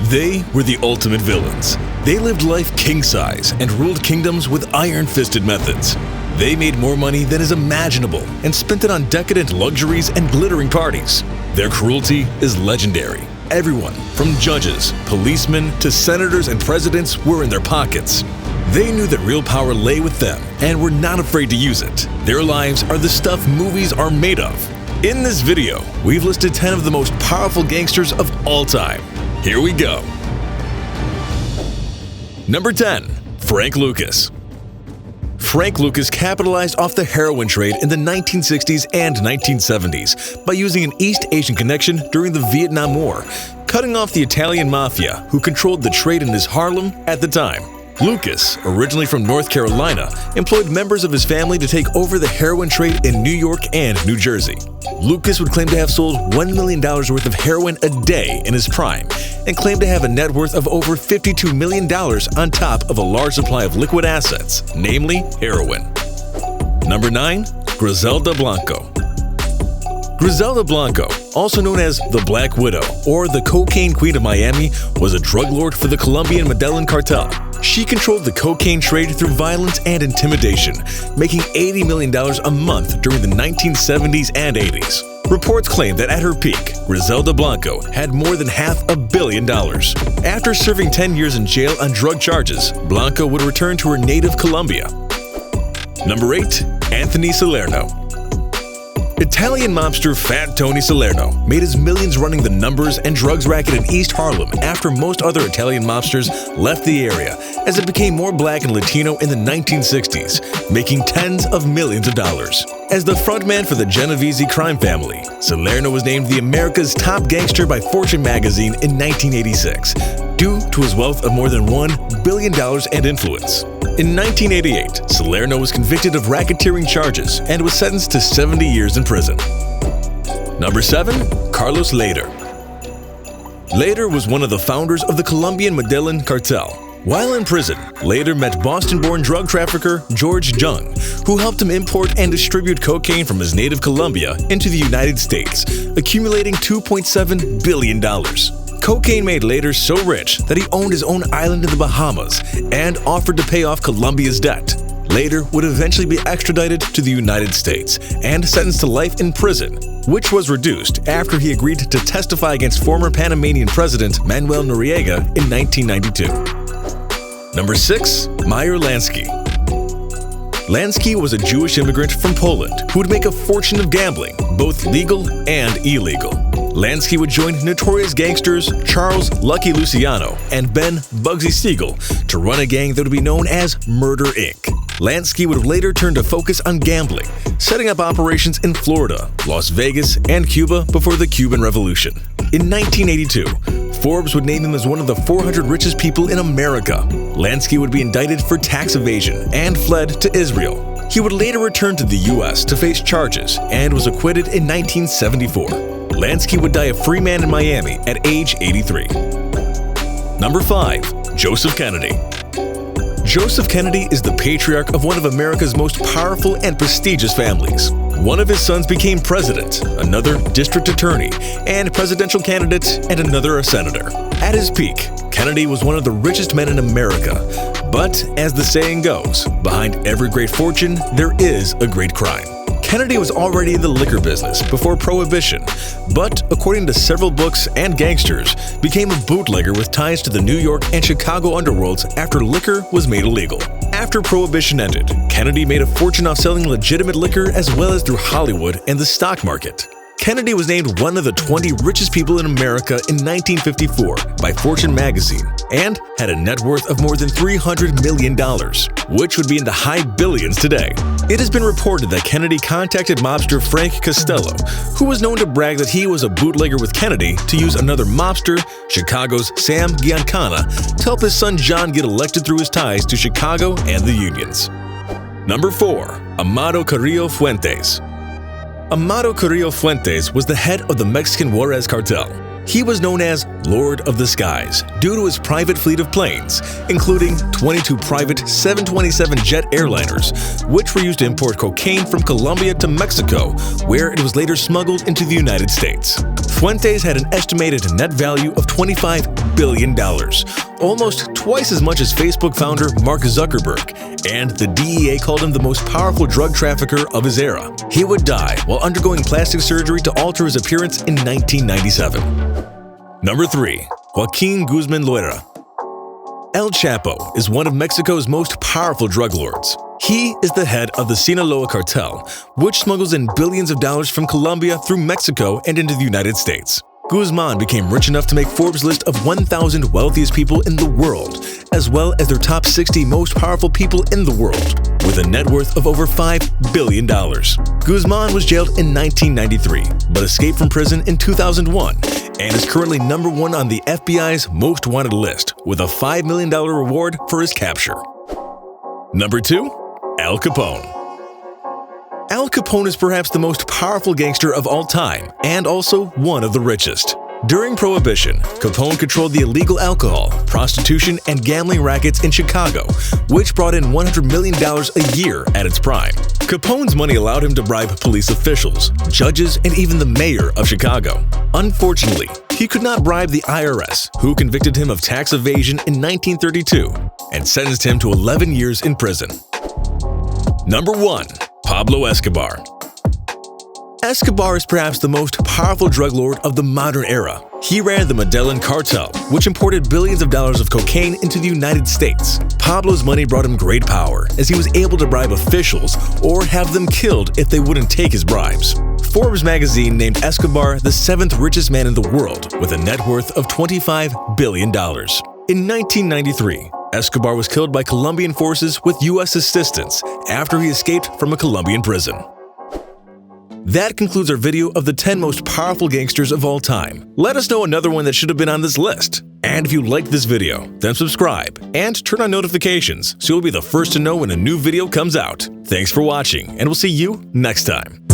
They were the ultimate villains. They lived life king-size and ruled kingdoms with iron-fisted methods. They made more money than is imaginable and spent it on decadent luxuries and glittering parties. Their cruelty is legendary. Everyone, from judges, policemen, to senators and presidents, were in their pockets. They knew that real power lay with them and were not afraid to use it. Their lives are the stuff movies are made of. In this video, we've listed 10 of the most powerful gangsters of all time. Here we go. Number 10. Frank Lucas. Frank Lucas capitalized off the heroin trade in the 1960s and 1970s by using an East Asian connection during the Vietnam War, cutting off the Italian mafia who controlled the trade in his Harlem at the time. Lucas, originally from North Carolina, employed members of his family to take over the heroin trade in New York and New Jersey. Lucas would claim to have sold $1 million worth of heroin a day in his prime, and claimed to have a net worth of over $52 million on top of a large supply of liquid assets, namely heroin. Number 9. Griselda Blanco. Griselda Blanco, also known as the Black Widow or the Cocaine Queen of Miami, was a drug lord for the Colombian Medellin cartel. She controlled the cocaine trade through violence and intimidation, making $80 million a month during the 1970s and 80s. Reports claim that at her peak, Griselda Blanco had more than $500 million. After serving 10 years in jail on drug charges, Blanco would return to her native Colombia. Number 8. Anthony Salerno. Italian mobster Fat Tony Salerno made his millions running the numbers and drugs racket in East Harlem after most other Italian mobsters left the area, as it became more black and Latino in the 1960s, making tens of millions of dollars. As the frontman for the Genovese crime family, Salerno was named the America's Top Gangster by Fortune magazine in 1986, due to his wealth of more than $1 billion and influence. In 1988, Salerno was convicted of racketeering charges and was sentenced to 70 years in prison. Number 7. Carlos LEHDER. LEHDER was one of the founders of the Colombian Medellin cartel. While in prison, LEHDER met Boston-born drug trafficker George Jung, who helped him import and distribute cocaine from his native Colombia into the United States, accumulating $2.7 billion. Cocaine made LEHDER so rich that he owned his own island in the Bahamas and offered to pay off Colombia's debt. LEHDER would eventually be extradited to the United States and sentenced to life in prison, which was reduced after he agreed to testify against former Panamanian President Manuel Noriega in 1992. Number 6. Meyer Lansky. Lansky was a Jewish immigrant from Poland who would make a fortune of gambling, both legal and illegal. Lansky would join notorious gangsters Charles Lucky Luciano and Ben Bugsy Siegel to run a gang that would be known as Murder Inc. Lansky would later turn to focus on gambling, setting up operations in Florida, Las Vegas, and Cuba before the Cuban Revolution. In 1982, Forbes would name him as one of the 400 richest people in America. Lansky would be indicted for tax evasion and fled to Israel. He would later return to the U.S. to face charges and was acquitted in 1974. Lansky would die a free man in Miami at age 83. Number 5. Joseph Kennedy. Joseph Kennedy is the patriarch of one of America's most powerful and prestigious families. One of his sons became president, another district attorney, and presidential candidate, and another a senator. At his peak, Kennedy was one of the richest men in America. But, as the saying goes, behind every great fortune, there is a great crime. Kennedy was already in the liquor business before Prohibition, but, according to several books and gangsters, became a bootlegger with ties to the New York and Chicago underworlds after liquor was made illegal. After Prohibition ended, Kennedy made a fortune off selling legitimate liquor as well as through Hollywood and the stock market. Kennedy was named one of the 20 richest people in America in 1954 by Fortune magazine and had a net worth of more than $300 million, which would be in the high billions today. It has been reported that Kennedy contacted mobster Frank Costello, who was known to brag that he was a bootlegger with Kennedy, to use another mobster, Chicago's Sam Giancana, to help his son John get elected through his ties to Chicago and the unions. Number 4. Amado Carrillo Fuentes. Amado Carrillo Fuentes was the head of the Mexican Juarez cartel. He was known as Lord of the Skies due to his private fleet of planes, including 22 private 727 jet airliners, which were used to import cocaine from Colombia to Mexico, where it was later smuggled into the United States. Fuentes had an estimated net value of $25 billion, almost twice as much as Facebook founder Mark Zuckerberg, and the DEA called him the most powerful drug trafficker of his era. He would die while undergoing plastic surgery to alter his appearance in 1997. Number 3. Joaquin Guzman Loera. El Chapo is one of Mexico's most powerful drug lords. He is the head of the Sinaloa cartel, which smuggles in billions of dollars from Colombia through Mexico and into the United States. Guzman became rich enough to make Forbes' list of 1,000 wealthiest people in the world, as well as their top 60 most powerful people in the world, with a net worth of over $5 billion. Guzman was jailed in 1993, but escaped from prison in 2001, and is currently number 1 on the FBI's Most Wanted list, with a $5 million reward for his capture. Number 2. Al Capone. Al Capone is perhaps the most powerful gangster of all time, and also one of the richest. During Prohibition, Capone controlled the illegal alcohol, prostitution, and gambling rackets in Chicago, which brought in $100 million a year at its prime. Capone's money allowed him to bribe police officials, judges, and even the mayor of Chicago. Unfortunately, he could not bribe the IRS, who convicted him of tax evasion in 1932 and sentenced him to 11 years in prison. Number 1. Pablo Escobar. Escobar is perhaps the most powerful drug lord of the modern era. He ran the Medellin cartel, which imported billions of dollars of cocaine into the United States. Pablo's money brought him great power, as he was able to bribe officials or have them killed if they wouldn't take his bribes. Forbes magazine named Escobar the 7th richest man in the world, with a net worth of $25 billion. In 1993, Escobar was killed by Colombian forces with U.S. assistance after he escaped from a Colombian prison. That concludes our video of the 10 most powerful gangsters of all time. Let us know another one that should have been on this list. And if you liked this video, then subscribe and turn on notifications so you'll be the first to know when a new video comes out. Thanks for watching, and we'll see you next time.